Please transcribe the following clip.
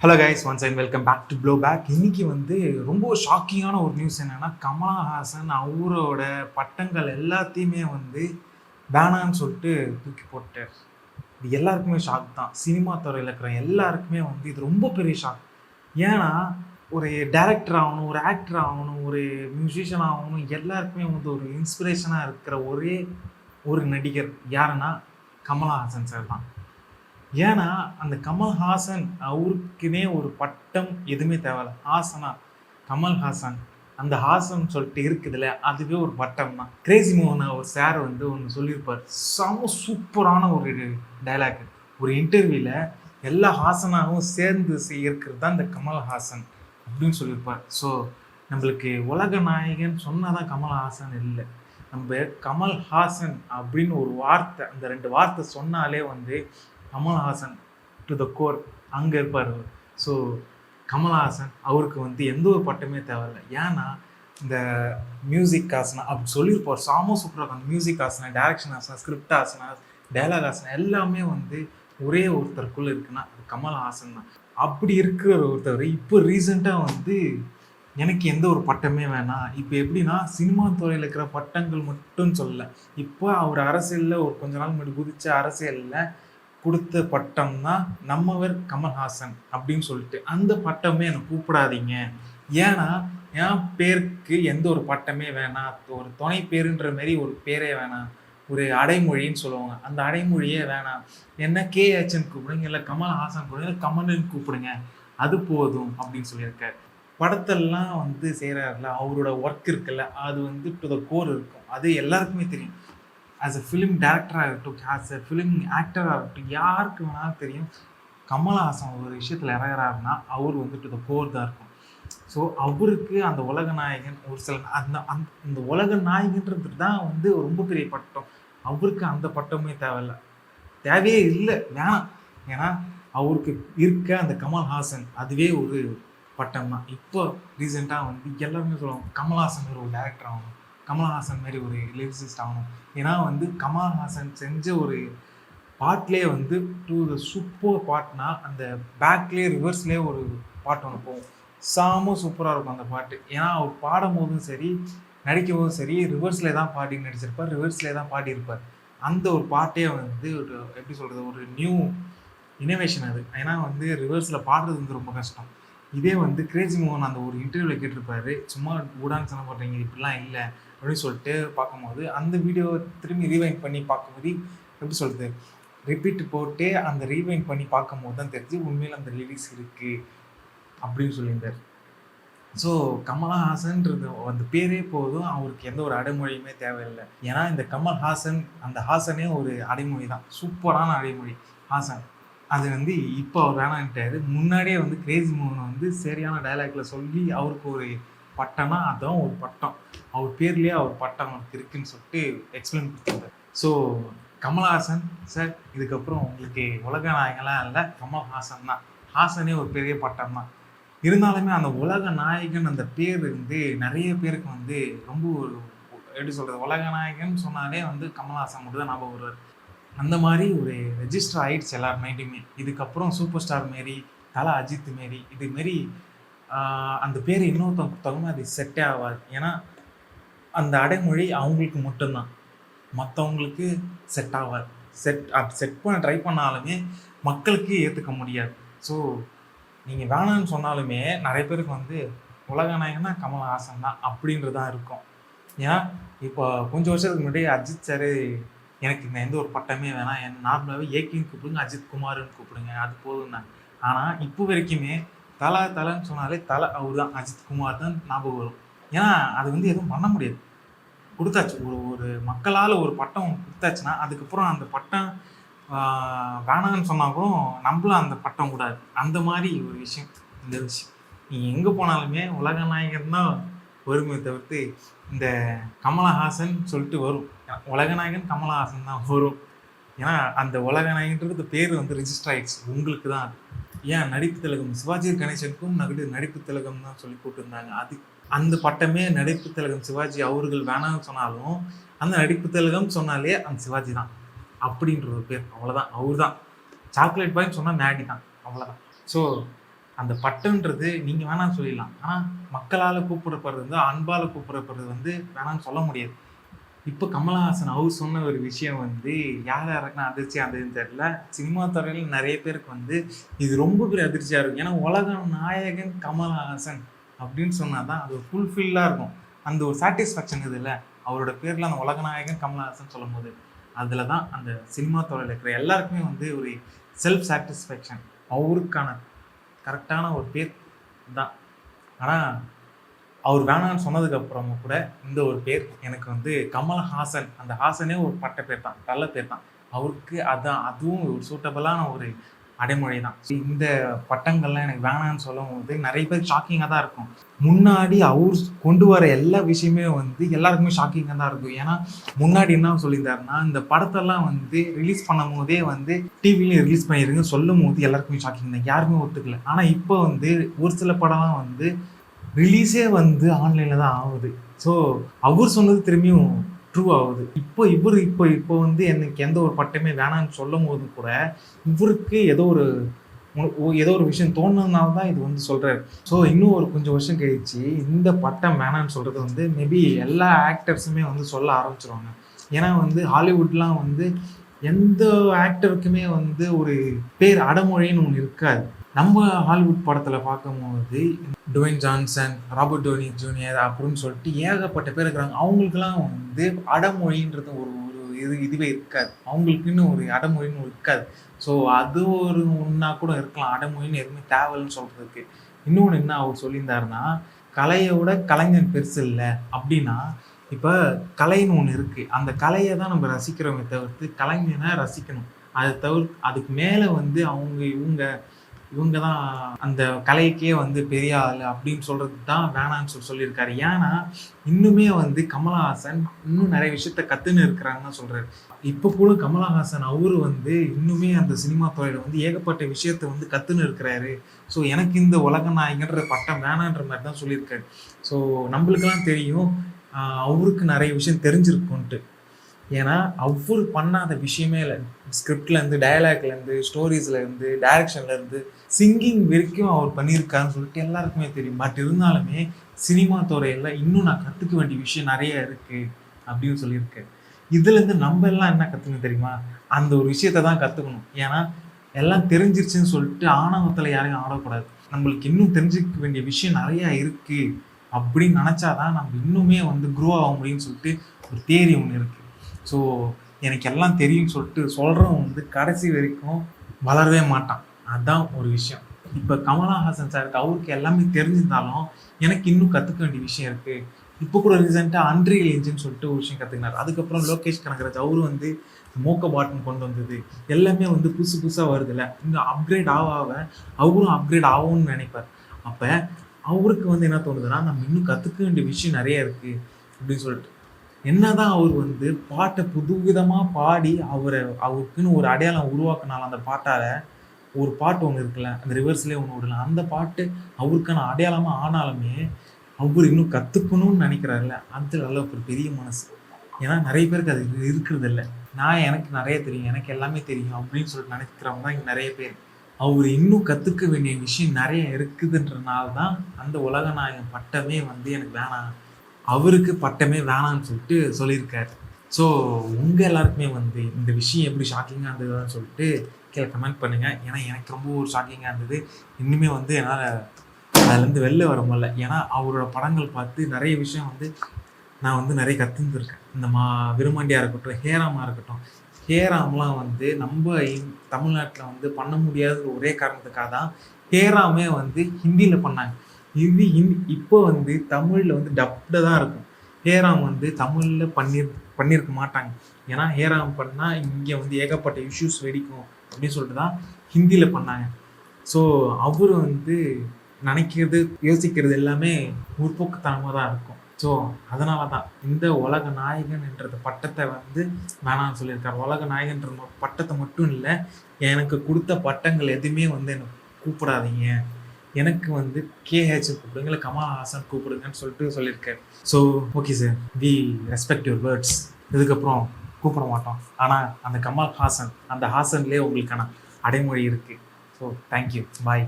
Hello guys, once and welcome back to blow back. இன்னைக்கு வந்து ரொம்ப ஷாக்கிங்கான ஒரு நியூஸ் என்னன்னா, கமலஹாசன் அவரோட பட்டங்கள் எல்லாத்தையுமே வந்து வேணான்னு சொல்லிட்டு தூக்கி போட்டார். இது எல்லாருக்குமே ஷாக் தான். சினிமா துறையில் இருக்கிற எல்லாருக்குமே வந்து இது ரொம்ப பெரிய ஷாக். ஏன்னா ஒரு டைரக்டர் ஆகணும், ஒரு ஆக்டர் ஆகணும், ஒரு மியூசிஷியன் ஆகணும், எல்லாருக்குமே வந்து ஒரு இன்ஸ்பிரேஷனாக இருக்கிற ஒரே ஒரு நடிகர் யாருன்னா கமலஹாசன் சார் தான். ஏன்னா அந்த கமல்ஹாசன் அவருக்குனே ஒரு பட்டம் எதுவுமே தேவையில்ல. ஹாசனா கமல்ஹாசன், அந்த ஹாசன் சொல்லிட்டு இருக்குதுல்ல, அதுவே ஒரு பட்டம் தான். கிரேசி மோகன் அவர் சார் வந்து ஒன்று சொல்லியிருப்பார், செம சூப்பரான ஒரு டைலாக். ஒரு இன்டர்வியூல எல்லா ஹாசனாகவும் சேர்ந்து இருக்கிறது தான் இந்த கமல்ஹாசன் அப்படின்னு சொல்லியிருப்பார். ஸோ நம்மளுக்கு உலக நாயகன் சொன்னாதான் கமல்ஹாசன் இல்லை, நம்ம கமல்ஹாசன் அப்படின்னு ஒரு வார்த்தை, அந்த ரெண்டு வார்த்தை சொன்னாலே வந்து கமல்ஹாசன் டு த கோர் அங்கே இருப்பார் அவர். ஸோ கமல்ஹாசன் அவருக்கு வந்து எந்த ஒரு பட்டமே தேவையில்லை. ஏன்னா இந்த மியூசிக் ஆசனா அப்படி சொல்லியிருப்பார், சாமோ சூப்பராக. அந்த music asana, direction asana, script asana, dialogue asana எல்லாமே வந்து ஒரே ஒருத்தருக்குள்ளே இருக்குன்னா அது கமல்ஹாசன் தான். அப்படி இருக்கிற ஒருத்தர் இப்போ ரீசெண்டாக வந்து எனக்கு எந்த ஒரு பட்டமே வேணாம், இப்போ எப்படின்னா சினிமா துறையில் இருக்கிற பட்டங்கள் மட்டும் சொல்லலை, இப்போ அவர் அரசியலில் ஒரு கொஞ்ச நாள் முன்னாடி குதிச்ச அரசியலில் கொடுத்த பட்டம் தான் நம்மவர் கமல்ஹாசன் அப்படின்னு சொல்லிட்டு. அந்த பட்டமே எனக்கு கூப்பிடாதீங்க, ஏன்னா என் பேருக்கு எந்த ஒரு பட்டமே வேணாம், ஒரு துணை பேருன்ற மாதிரி ஒரு பேரே வேணாம், ஒரு அடைமொழின்னு சொல்லுவாங்க, அந்த அடைமொழியே வேணாம். என்ன கேஹெச்ன்னு கூப்பிடுங்க, இல்லை கமல்ஹாசன் கூப்பிடுங்க, இல்லை கமல்னு கூப்பிடுங்க, அது போதும் அப்படின்னு சொல்லியிருக்காரு. படத்தெல்லாம் வந்து செய்கிறாருல, அவரோட ஒர்க் இருக்குல்ல, அது வந்து டு த கோர் இருக்கும், அது எல்லாருக்குமே தெரியும். ஆஸ் அ ஃபிலிம் டேரக்டராக இருக்கட்டும், ஆஸ் அ ஃபிலிம் ஆக்டராக இருக்கட்டும், யாருக்கு வேணாலும் தெரியும் கமல்ஹாசன் ஒரு விஷயத்தில் இறங்குறாருன்னா அவர் வந்துட்டு இந்த கோர் தான் இருக்கும். ஸோ அவருக்கு அந்த உலக நாயகன் ஒரு சில அந்த உலக நாயகன்றது தான் வந்து ரொம்ப பெரிய பட்டம். அவருக்கு அந்த பட்டமே தேவையில்லை, தேவையே இல்லை, வேணாம். ஏன்னா அவருக்கு இருக்க அந்த கமல்ஹாசன் அதுவே ஒரு பட்டம் தான். இப்போ ரீசெண்டாக வந்து எல்லாருமே சொல்லுவாங்க கமல்ஹாசன் ஒரு டேரக்டர் ஆகணும், கமல்ஹாசன் மாதிரி ஒரு லிரிசிஸ்ட் ஆகணும். ஏன்னா வந்து கமல்ஹாசன் செஞ்ச ஒரு பாட்லேயே வந்து டூ த சூப்பர் பாட்னா அந்த பேக்லேயே ரிவர்ஸ்லேயே ஒரு பாட்டு ஒன்று போகும், சாம சூப்பராக இருக்கும் அந்த பாட்டு. ஏன்னா அவர் பாடும் போதும் சரி, நடிக்கும் போதும் சரி, ரிவர்ஸ்லேயே தான் பாடி நடிச்சிருப்பார், ரிவர்ஸ்லேயே தான் பாடியிருப்பார். அந்த ஒரு பாட்டே வந்து ஒரு எப்படி சொல்கிறது, ஒரு நியூ இனோவேஷன் அது. ஏன்னா வந்து ரிவர்ஸில் பாடுறது வந்து ரொம்ப கஷ்டம். இதே வந்து கிரேசி மோகன் அந்த ஒரு இன்டர்வியூவில் கேட்டிருப்பாரு, சும்மா ஊடான்னு சொன்ன பண்ணுறீங்க, இப்படிலாம் இல்லை அப்படின்னு சொல்லிட்டு பார்க்கும்போது, அந்த வீடியோ திரும்பி ரீவைண்ட் பண்ணி பார்க்கும்போது எப்படி சொல்கிறது, ரிப்பீட் போட்டு அந்த ரீவைண்ட் பண்ணி பார்க்கும்போது தான் தெரிஞ்சு உண்மையில் அந்த லிரிக்ஸ் இருக்குது அப்படின்னு சொல்லியிருந்தார். ஸோ கமல்ஹாசன்றது அந்த பேரே போதும், அவருக்கு எந்த ஒரு அடைமொழியுமே தேவையில்லை. ஏன்னா இந்த கமல்ஹாசன் அந்த ஹாசனே ஒரு அடைமொழி தான், சூப்பரான அடைமொழி ஹாசன். அது வந்து இப்போ அவர் வேணான்ட்டாரு. முன்னாடியே வந்து கிரேசி மோகன் வந்து சரியான டைலாக்ல சொல்லி அவருக்கு ஒரு பட்டம்னா அதுதான் ஒரு பட்டம், அவர் பேர்லேயே அவர் பட்டம் அவருக்கு இருக்குன்னு சொல்லிட்டு எக்ஸ்பிளைன் கொடுத்தாரு. ஸோ கமல்ஹாசன் சார், இதுக்கப்புறம் உங்களுக்கு உலக நாயகன்லாம் இல்லை, கமல்ஹாசன் தான். ஹாசனே ஒரு பெரிய பட்டம் தான். இருந்தாலுமே அந்த உலக நாயகன் அந்த பேர் வந்து நிறைய பேருக்கு வந்து ரொம்ப ஒரு எப்படி சொல்கிறது, உலக நாயகன் சொன்னாலே வந்து கமல்ஹாசன் மட்டும் தான் ஞாபகம் வருவார். அந்த மாதிரி ஒரு ரெஜிஸ்டர் ஆகிடுச்சு எல்லார் மைண்டுமே. இதுக்கப்புறம் சூப்பர் ஸ்டார் மாரி, தலை அஜித் மாரி, இதுமாரி அந்த பேர் இன்னொருத்தவங்க கொடுத்தாலுமே அது செட்டே ஆகாது. ஏன்னா அந்த அடைமொழி அவங்களுக்கு மட்டும்தான், மற்றவங்களுக்கு செட் ஆகாது. செட் பண்ண ட்ரை பண்ணாலுமே மக்களுக்கு ஏற்றுக்க முடியாது. ஸோ நீங்கள் வேணான்னு சொன்னாலுமே நிறைய பேருக்கு வந்து உலக நாயகன்னா கமல்ஹாசன் தான் அப்படின்றது தான் இருக்கும். ஏன்னா இப்போ கொஞ்சம் வருஷத்துக்கு முன்னாடி அஜித் சார், எனக்கு இந்த எந்த ஒரு பட்டமே வேணாம், என் நார்மலாகவே ஏகின்னு கூப்பிடுங்க, அஜித் குமார்னு கூப்பிடுங்க, அது போதும் தான். ஆனால் இப்போ வரைக்குமே தலைன்னு சொன்னாலே தலை அவர் தான், அஜித் குமார் தான் ஞாபகம் வரும். ஏன்னா அது வந்து எதுவும் பண்ண முடியாது, கொடுத்தாச்சு. ஒரு மக்களால் ஒரு பட்டம் கொடுத்தாச்சுன்னா அதுக்கப்புறம் அந்த பட்டம் வேணான்னு சொன்னால் கூட நம்மளும் அந்த பட்டம் கூடாது. அந்த மாதிரி ஒரு விஷயம் இந்த விஷயம். நீங்கள் எங்கே போனாலுமே உலக நாயகன் தான் வருமே தவிர்த்து இந்த கமலஹாசன் சொல்லிட்டு வரும், உலகநாயகன் கமலஹாசன் தான் வரும். ஏன்னா அந்த உலகநாயகன்றது பேர் வந்து ரிஜிஸ்டர் ஆகிடுச்சு, உங்களுக்கு தான் அது. ஏன் நடிப்பு திலகம் சிவாஜி கணேசனுக்கும் நடிப்பு திலகம் தான் சொல்லி போட்டுருந்தாங்க. அது அந்த பட்டமே நடிப்பு திலகம் சிவாஜி அவர்கள் வேணாம்னு சொன்னாலும் அந்த நடிப்பு திலகம் சொன்னாலே அந்த சிவாஜி தான் அப்படின்ற ஒரு பேர், அவ்வளோதான். அவர் தான் சாக்லேட் பாய்ன்னு சொன்னால் மேடி தான், அவ்வளோதான். ஸோ அந்த பட்டம்ன்றது நீங்கள் வேணாம்னு சொல்லிடலாம். ஆனால் மக்களால் கூப்பிடப்படுறது வந்து அன்பால் கூப்பிடப்படுறது வந்து வேணாம்னு சொல்ல முடியாது. இப்போ கமலஹாசன் அவர் சொன்ன ஒரு விஷயம் வந்து யார் யாருக்குன்னா அதிர்ச்சி ஆனதுன்னு தெரியல. சினிமா துறையில நிறைய பேருக்கு வந்து இது ரொம்ப பெரிய அதிர்ச்சியாக இருக்கும். ஏன்னா உலக நாயகன் கமலஹாசன் அப்படின்னு சொன்னால் தான் அது ஃபுல்ஃபில்லாக இருக்கும். அந்த ஒரு சாட்டிஸ்ஃபேக்ஷன் இதுல்ல, அவரோட பேரில் அந்த உலகநாயகன் கமலஹாசன் சொல்லும்போது அதில் தான் அந்த சினிமா துறையில் இருக்கிற எல்லாருக்குமே வந்து ஒரு செல்ஃப் சாட்டிஸ்ஃபேக்ஷன். அவருக்கான கரெக்டான ஒரு பேர் தான். ஆனால் அவர் வேணான்னு சொன்னதுக்கு அப்புறமும் கூட இந்த ஒரு பேர் எனக்கு வந்து கமல்ஹாசன், அந்த ஹாசனே ஒரு பட்ட பேர் தான், நல்ல பேர் தான். அவருக்கு அதான் அதுவும் ஒரு சூட்டபிளான ஒரு அடைமொழி தான். இந்த பட்டங்கள்லாம் எனக்கு வேணான்னு சொல்லும்போது நிறைய பேர் ஷாக்கிங்காக தான் இருக்கும். முன்னாடி அவர் கொண்டு வர எல்லா விஷயமே வந்து எல்லாருக்குமே ஷாக்கிங்காக தான் இருக்கும். ஏன்னா முன்னாடி என்ன சொல்லியிருந்தாருன்னா, இந்த படத்தெல்லாம் வந்து ரிலீஸ் பண்ணும் போதே வந்து டிவிலையும் ரிலீஸ் பண்ணிடுங்க சொல்லும் போது எல்லாருக்குமே ஷாக்கிங் தான், யாருமே ஒத்துக்கல. ஆனால் இப்போ வந்து ஒரு சில படம்லாம் வந்து ரிலீஸே வந்து ஆன்லைனில் தான் ஆகுது. ஸோ அவர் சொன்னது திரும்பியும் ட்ரூ ஆகுது. இப்போ வந்து எனக்கு எந்த ஒரு பட்டமே வேணான்னு சொல்லும் போது கூட இவருக்கு ஏதோ ஒரு விஷயம் தோணுனதுனால தான் இது வந்து சொல்கிறாரு. ஸோ இன்னும் ஒரு கொஞ்சம் வருஷம் கழிச்சு இந்த பட்டம் வேணான்னு சொல்கிறது வந்து மேபி எல்லா ஆக்டர்ஸுமே வந்து சொல்ல ஆரம்பிச்சிருவாங்க. ஏன்னா வந்து ஹாலிவுட்லாம் வந்து எந்த ஆக்டருக்குமே வந்து ஒரு பேர் அடமொழின்னு ஒன்று இருக்காது. நம்ம ஹாலிவுட் படத்தில் பார்க்கும்போது Dwayne Johnson, Robert Downey Junior அப்படின்னு சொல்லிட்டு ஏகப்பட்ட பேர் இருக்கிறாங்க. அவங்களுக்குலாம் வந்து அடமொழின்றது ஒரு இதுவே இருக்காது. அவங்களுக்குன்னு ஒரு அடமொழின்னு இருக்காது. ஸோ அது ஒரு ஒன்றா கூட இருக்கலாம். அடமொழின்னு எதுவுமே தேவைன்னு சொல்கிறதுக்கு. இன்னொன்று என்ன அவர் சொல்லியிருந்தாருன்னா, கலையோட கலைஞன் பெருசு இல்லை அப்படின்னா, இப்போ கலைன்னு ஒன்று இருக்குது. அந்த கலையை தான் நம்ம ரசிக்கிறோமே தவிர்த்து கலைஞனை ரசிக்கணும். அதுக்கு மேலே வந்து இவங்க தான் அந்த கலைக்கே வந்து பெரிய ஆள் அப்படின்னு சொல்கிறது தான் வேணான்னு சொல்லியிருக்காரு. ஏன்னா இன்னுமே வந்து கமலஹாசன் இன்னும் நிறைய விஷயத்த கற்றுன்னு இருக்கிறாங்கன்னு சொல்கிறாரு. இப்போ கூட கமலஹாசன் அவரு வந்து இன்னுமே அந்த சினிமா துறையில் வந்து ஏகப்பட்ட விஷயத்த வந்து கற்றுன்னு இருக்கிறாரு. ஸோ எனக்கு இந்த உலக நாயகன்ற பட்டம் வேணான்ற மாதிரி தான் சொல்லியிருக்காரு. ஸோ நம்மளுக்கெல்லாம் தெரியும் அவருக்கு நிறைய விஷயம் தெரிஞ்சிருக்குன்ட்டு. ஏன்னா அவர் பண்ணாத விஷயமே இல்லை. ஸ்கிரிப்ட்லேருந்து, டயலாக்லேருந்து, ஸ்டோரிஸ்லேருந்து, டைரக்ஷன்லேருந்து, சிங்கிங் வரைக்கும் அவர் பண்ணியிருக்காருன்னு சொல்லிட்டு எல்லாருக்குமே தெரியும். பட் இருந்தாலுமே சினிமா துறையில் இன்னும் நான் கற்றுக்க வேண்டிய விஷயம் நிறைய இருக்குது அப்படின்னு சொல்லியிருக்கேன். இதுலேருந்து நம்ம எல்லாம் என்ன கற்றுக்கணும் தெரியுமா? அந்த ஒரு விஷயத்தை தான் கற்றுக்கணும். ஏன்னா எல்லாம் தெரிஞ்சிருச்சுன்னு சொல்லிட்டு ஆணவத்தில் யாரையும் ஆடக்கூடாது. நம்மளுக்கு இன்னும் தெரிஞ்சுக்க வேண்டிய விஷயம் நிறையா இருக்குது அப்படின்னு நினச்சாதான் நம்ம இன்னுமே வந்து க்ரோ ஆக முடியும்னு சொல்லிட்டு ஒரு தியரி ஒன்று இருக்குது. ஸோ எனக்கு எல்லாம் தெரியும்னு சொல்லிட்டு சொல்கிறவன் வந்து கடைசி வரைக்கும் வளரவே மாட்டான். அதுதான் ஒரு விஷயம். இப்போ கமலஹாசன் சாருக்கு அவருக்கு எல்லாமே தெரிஞ்சிருந்தாலும் எனக்கு இன்னும் கற்றுக்க வேண்டிய விஷயம் இருக்குது. இப்போ கூட ரீசெண்டாக அன்ரியல் என்ஜின் சொல்லிட்டு ஒரு விஷயம் கற்றுக்கினார். அதுக்கப்புறம் லோகேஷ் கனகராஜ் அவரும் வந்து மோக்க பாட்டன் கொண்டு வந்தது எல்லாமே வந்து புதுசாக வருது இல்லை, இன்னும் அப்கிரேட் அவரும் அப்கிரேட் ஆகும்னு நினைப்பார். அப்போ அவருக்கு வந்து என்ன தோணுதுன்னா, நம்ம இன்னும் கற்றுக்க வேண்டிய விஷயம் நிறைய இருக்குது அப்படின்னு சொல்லிட்டு என்னதான் அவர் வந்து பாட்டை புதுவிதமாக பாடி அவருக்குன்னு ஒரு அடையாளம் உருவாக்குனாலும் அந்த பாட்டால் ஒரு பாட்டு ஒன்று இருக்குல்ல, அந்த ரிவர்ஸ்லேயே ஒன்று விடலாம், அந்த பாட்டு அவருக்கான அடையாளமாக ஆனாலுமே அவர் இன்னும் கற்றுக்கணும்னு நினைக்கிறாருல்ல, அது அளவுக்கு ஒரு பெரிய மனசு. ஏன்னா நிறைய பேருக்கு அது இருக்கிறது இல்லை. எனக்கு நிறைய தெரியும், எனக்கு எல்லாமே தெரியும் அப்படின்னு சொல்லிட்டு நினைக்கிறவங்க தான் இங்கே நிறைய பேர். அவர் இன்னும் கற்றுக்க வேண்டிய விஷயம் நிறைய இருக்குதுன்றனால தான் அந்த உலகநாயகன் பட்டமே வந்து எனக்கு வேணாம், அவருக்கு பட்டமே வேணான்னு சொல்லிட்டு சொல்லியிருக்காரு. ஸோ உங்கள் எல்லாருக்குமே வந்து இந்த விஷயம் எப்படி ஷாக்கிங்காக இருந்ததுன்னு சொல்லிட்டு கீழே கமெண்ட் பண்ணுங்கள். ஏன்னா எனக்கு ரொம்ப ஒரு ஷாக்கிங்காக இருந்தது. இன்னுமே வந்து என்னால் அதுலேருந்து வெளில வர முடியல. ஏன்னா அவரோட படங்கள் பார்த்து நிறைய விஷயம் வந்து நான் வந்து நிறைய கற்றுந்துருக்கேன். இந்த விருமாண்டியாக இருக்கட்டும், ஹேராமாக இருக்கட்டும். ஹேராம்லாம் வந்து நம்ம தமிழ்நாட்டில் வந்து பண்ண முடியாத ஒரே காரணத்துக்காக தான் ஹேராமே வந்து ஹிந்தியில் பண்ணாங்க. இப்போ வந்து தமிழில் வந்து டப்டாக தான் இருக்கும். ஹேராம் வந்து தமிழில் பண்ணியிருக்க மாட்டாங்க. ஏன்னா ஹேராம் பண்ணால் இங்கே வந்து ஏகப்பட்ட இஷ்யூஸ் வெடிக்கும் அப்படின்னு சொல்லிட்டு தான் ஹிந்தியில் பண்ணாங்க. ஸோ அவர் வந்து நினைக்கிறது, யோசிக்கிறது எல்லாமே முற்போக்குத்தனமாக தான் இருக்கும். ஸோ அதனால தான் இந்த உலக நாயகன்ன்றது பட்டத்தை வந்து வேணாம்னு சொல்லியிருக்காரு. உலக நாயகன்ற பட்டத்தை மட்டும் இல்லை, எனக்கு கொடுத்த பட்டங்கள் எதுவுமே வந்து எனக்கு கூப்பிடாதீங்க, எனக்கு வந்து கேஹெச் கூப்பிடுங்க, இல்லை கமல்ஹாசன் கூப்பிடுங்கன்னு சொல்லிட்டு சொல்லியிருக்காரு. So okay sir, we respect your words. இதுக்கப்புறம் கூப்பிட மாட்டோம். ஆனால் அந்த கமல்ஹாசன், அந்த ஹாசன்லேயே உங்களுக்கான அடைமொழி இருக்குது. ஸோ தேங்க்யூ, பாய்.